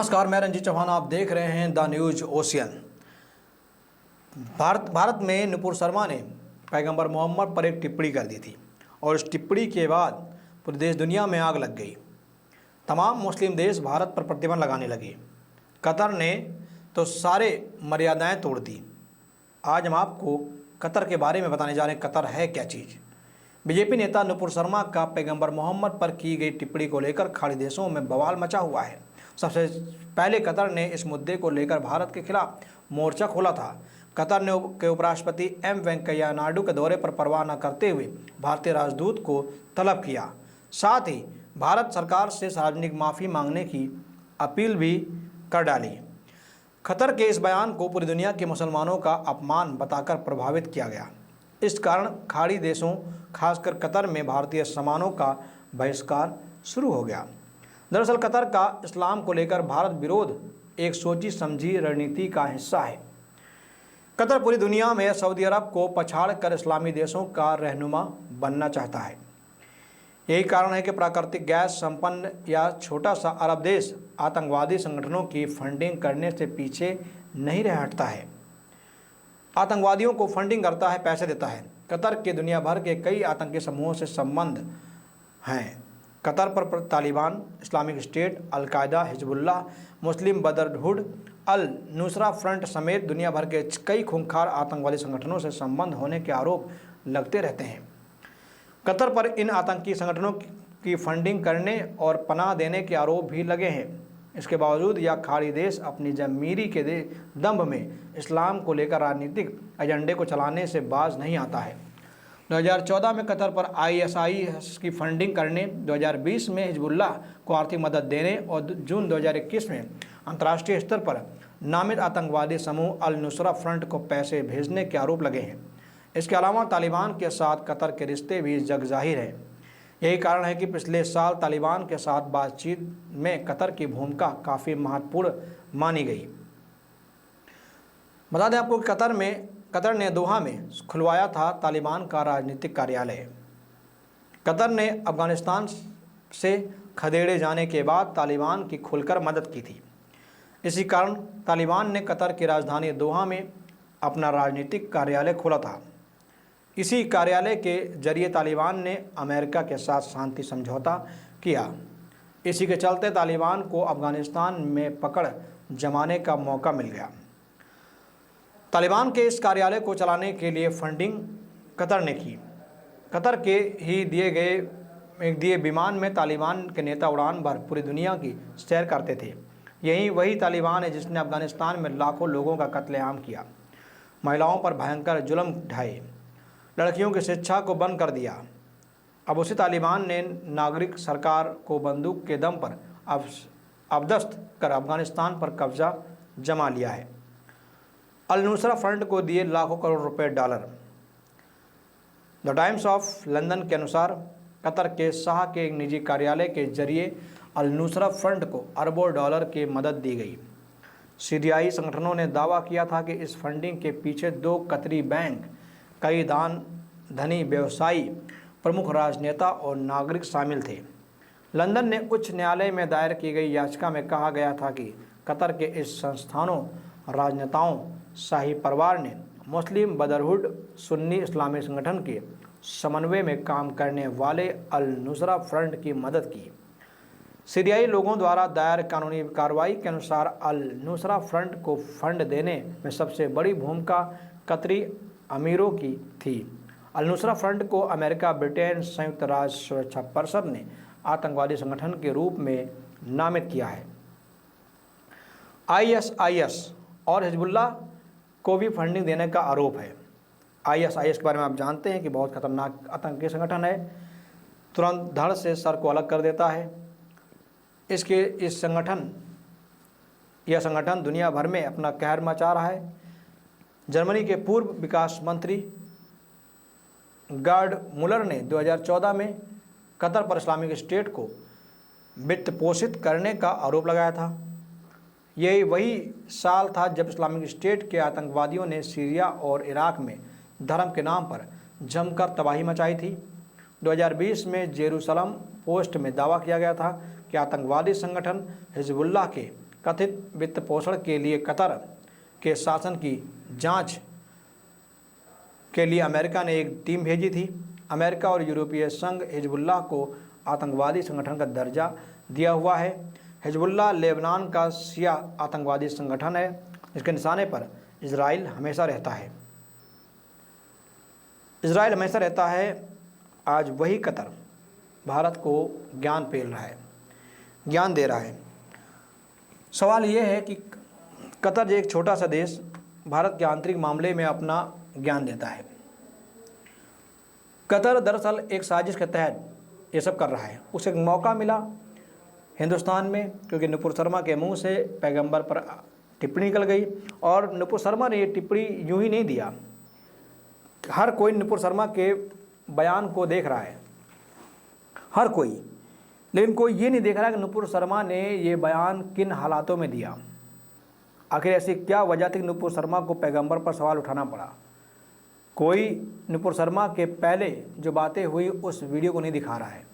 नमस्कार, मैं रंजीत चौहान। आप देख रहे हैं द न्यूज ओशियन। भारत में नुपुर शर्मा ने पैगंबर मोहम्मद पर एक टिप्पणी कर दी थी और इस टिप्पणी के बाद पूरे देश दुनिया में आग लग गई। तमाम मुस्लिम देश भारत पर प्रतिबंध लगाने लगे। कतर ने तो सारे मर्यादाएं तोड़ दी। आज हम आपको कतर के बारे में बताने जा रहे हैं। कतर है क्या चीज़। बीजेपी नेता नुपुर शर्मा का पैगंबर मोहम्मद पर की गई टिप्पणी को लेकर खाड़ी देशों में बवाल मचा हुआ है। सबसे पहले कतर ने इस मुद्दे को लेकर भारत के खिलाफ मोर्चा खोला था। कतर ने के उपराष्ट्रपति एम वेंकैया नायडू के दौरे पर परवाह न करते हुए भारतीय राजदूत को तलब किया। साथ ही भारत सरकार से सार्वजनिक माफ़ी मांगने की अपील भी कर डाली। कतर के इस बयान को पूरी दुनिया के मुसलमानों का अपमान बताकर प्रभावित किया गया। इस कारण खाड़ी देशों खासकर कतर में भारतीय सामानों का बहिष्कार शुरू हो गया। दरअसल कतर का इस्लाम को लेकर भारत विरोध एक सोची समझी रणनीति का हिस्सा है। कतर पूरी दुनिया में सऊदी अरब को पछाड़कर इस्लामी देशों का रहनुमा बनना चाहता है। यही कारण है कि प्राकृतिक गैस संपन्न या छोटा सा अरब देश आतंकवादी संगठनों की फंडिंग करने से पीछे नहीं रह हटता है। आतंकवादियों को फंडिंग करता है, पैसे देता है। कतर के दुनिया भर के कई आतंकी समूहों से संबंध हैं। कतर पर Taliban, Islamic state, al Qaeda, Hezbollah, मुस्लिम ब्रदरहुड, अल नुसरा फ्रंट समेत दुनिया भर के कई खूंखार आतंकवादी संगठनों से संबंध होने के आरोप लगते रहते हैं। कतर पर इन आतंकी संगठनों की फंडिंग करने और पनाह देने के आरोप भी लगे हैं। इसके बावजूद यह खाड़ी देश अपनी जमीरी के दंभ में इस्लाम को लेकर राजनीतिक एजेंडे को चलाने से बाज नहीं आता है। 2014 में कतर पर ISIS की फंडिंग करने, 2020 में हिजबुल्लाह को आर्थिक मदद देने और जून 2021 में अंतर्राष्ट्रीय स्तर पर नामित आतंकवादी समूह अल नुसरा फ्रंट को पैसे भेजने के आरोप लगे हैं। इसके अलावा तालिबान के साथ कतर के रिश्ते भी जग जाहिर है। यही कारण है कि पिछले साल तालिबान के साथ बातचीत में कतर की भूमिका काफ़ी महत्वपूर्ण मानी गई। बता दें आपको कि कतर ने दोहा में खुलवाया था तालिबान का राजनीतिक कार्यालय। कतर ने अफगानिस्तान से खदेड़े जाने के बाद तालिबान की खुलकर मदद की थी। इसी कारण तालिबान ने कतर की राजधानी दोहा में अपना राजनीतिक कार्यालय खोला था। इसी कार्यालय के जरिए तालिबान ने अमेरिका के साथ शांति समझौता किया। इसी के चलते तालिबान को अफगानिस्तान में पकड़ जमाने का मौका मिल गया। तालिबान के इस कार्यालय को चलाने के लिए फंडिंग कतर ने की। कतर के ही दिए विमान में तालिबान के नेता उड़ान भर पूरी दुनिया की सैर करते थे। यही वही तालिबान है जिसने अफगानिस्तान में लाखों लोगों का कत्लेआम किया, महिलाओं पर भयंकर जुल्म ढाए, लड़कियों की शिक्षा को बंद कर दिया। अब उसी तालिबान ने नागरिक सरकार को बंदूक के दम पर अबदस्त कर अफगानिस्तान पर कब्जा जमा लिया है। अल नुसरा फ्रंट को दिए लाखों करोड़ रुपए dollar. The times of London के अनुसार कतर के शाह के एक निजी कार्यालय के जरिए अल नुसरा फ्रंट को अरबों डॉलर की मदद दी गई। सीरियाई संगठनों ने दावा किया था कि इस फंडिंग के पीछे 2 कतरी बैंक, कई धनी व्यवसायी, प्रमुख राजनेता और नागरिक शामिल थे। लंदन ने उच्च न्यायालय में दायर की गई याचिका में कहा गया था कि कतर के इस संस्थानों, राजनेताओं, शाही परिवार ने मुस्लिम ब्रदरहुड सुन्नी इस्लामी संगठन के समन्वय में काम करने वाले अल नुसरा फ्रंट की मदद की। सीरियाई लोगों द्वारा दायर कानूनी कार्रवाई के अनुसार अल नुसरा फ्रंट को फंड देने में सबसे बड़ी भूमिका कतरी अमीरों की थी। अल नुसरा फ्रंट को अमेरिका, ब्रिटेन, संयुक्त राष्ट्र सुरक्षा परिषद ने आतंकवादी संगठन के रूप में नामित किया है। ISIS और हिजबुल्लाह को भी फंडिंग देने का आरोप है। ISIS के बारे में आप जानते हैं कि बहुत खतरनाक आतंकी संगठन है। तुरंत धड़ से सर को अलग कर देता है। यह संगठन दुनिया भर में अपना कहर मचा रहा है। जर्मनी के पूर्व विकास मंत्री गर्ड मुलर ने 2014 में कतर पर इस्लामिक स्टेट को वित्त पोषित करने का आरोप लगाया था। यही वही साल था जब इस्लामिक स्टेट के आतंकवादियों ने सीरिया और इराक में धर्म के नाम पर जमकर तबाही मचाई थी। 2020 में जेरूसलम पोस्ट में दावा किया गया था कि आतंकवादी संगठन हिजबुल्लाह के कथित वित्त पोषण के लिए कतर के शासन की जांच के लिए अमेरिका ने एक टीम भेजी थी। अमेरिका और यूरोपीय संघ हिजबुल्लाह को आतंकवादी संगठन का दर्जा दिया हुआ है। हिजबुल्लाह लेबनान का शिया आतंकवादी संगठन है, जिसके निशाने पर इजराइल हमेशा रहता है। आज वही कतर भारत को ज्ञान दे रहा है। सवाल ये है कि कतर एक छोटा सा देश भारत के आंतरिक मामले में अपना ज्ञान देता है। कतर दरअसल एक साजिश के तहत ये सब कर रहा है। उसे एक मौका मिला हिंदुस्तान में, क्योंकि नुपुर शर्मा के मुंह से पैगंबर पर टिप्पणी निकल गई। और नुपुर शर्मा ने ये टिप्पणी यूं ही नहीं दिया, हर कोई नुपुर शर्मा के बयान को देख रहा है, हर कोई, लेकिन कोई ये नहीं देख रहा कि नुपुर शर्मा ने ये बयान किन हालातों में दिया। आखिर ऐसी क्या वजह थी कि नुपुर शर्मा को पैगंबर पर सवाल उठाना पड़ा। कोई नुपुर शर्मा के पहले जो बातें हुई उस वीडियो को नहीं दिखा रहा है।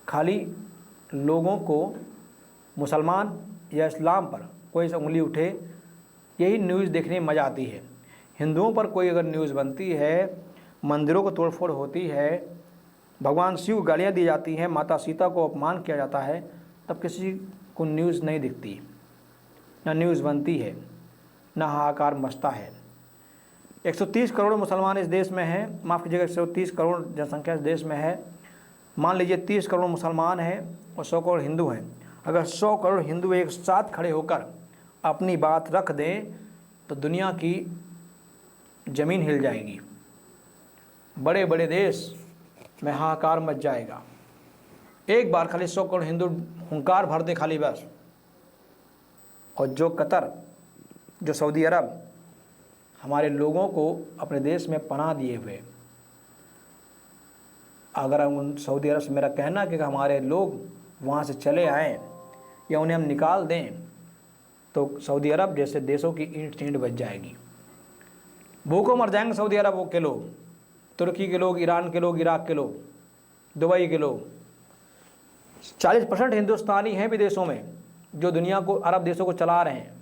खाली लोगों को मुसलमान या इस्लाम पर कोई उंगली उठे, यही न्यूज़ देखने में मज़ा आती है। हिंदुओं पर कोई अगर न्यूज़ बनती है, मंदिरों को तोड़फोड़ होती है, भगवान शिव को गालियाँ दी जाती हैं, माता सीता को अपमान किया जाता है, तब किसी को न्यूज़ नहीं दिखती, ना न्यूज़ बनती है, ना हाहाकार मचता है। 130 करोड़ मुसलमान इस देश में हैं, माफ़ कीजिएगा 130 करोड़ जनसंख्या इस देश में है। मान लीजिए 30 करोड़ मुसलमान हैं और 100 करोड़ हिंदू हैं। अगर 100 करोड़ हिंदू एक साथ खड़े होकर अपनी बात रख दें तो दुनिया की ज़मीन हिल जाएगी, बड़े बड़े देश में हाहाकार मच जाएगा। एक बार खाली 100 करोड़ हिंदू हुंकार भर दे खाली बस। और जो कतर, जो सऊदी अरब हमारे लोगों को अपने देश में पनाह दिए हुए, अगर उन सऊदी अरब से मेरा कहना कि हमारे लोग वहाँ से चले आएँ या उन्हें हम निकाल दें तो सऊदी अरब जैसे देशों की ईंट चींट बच जाएगी। भूखों मर जाएंगे सऊदी अरब के लोग, तुर्की के लोग, ईरान के लोग, इराक के लोग, दुबई के लोग। 40% हिंदुस्तानी हैं विदेशों में जो दुनिया को, अरब देशों को चला रहे हैं,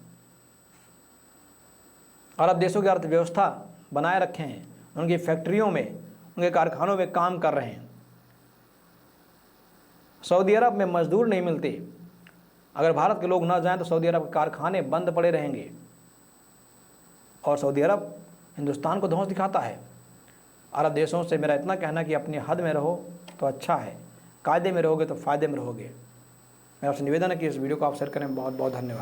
अरब देशों की अर्थव्यवस्था बनाए रखे हैं, उनकी फैक्ट्रियों में, उनके कारखानों में काम कर रहे हैं। सऊदी अरब में मजदूर नहीं मिलते। अगर भारत के लोग ना जाएं तो सऊदी अरब के कारखाने बंद पड़े रहेंगे। और सऊदी अरब हिंदुस्तान को धौंस दिखाता है। अरब देशों से मेरा इतना कहना कि अपनी हद में रहो तो अच्छा है, कायदे में रहोगे तो फ़ायदे में रहोगे। मेरा आपसे निवेदन है कि इस वीडियो को आप शेयर करें। बहुत बहुत धन्यवाद।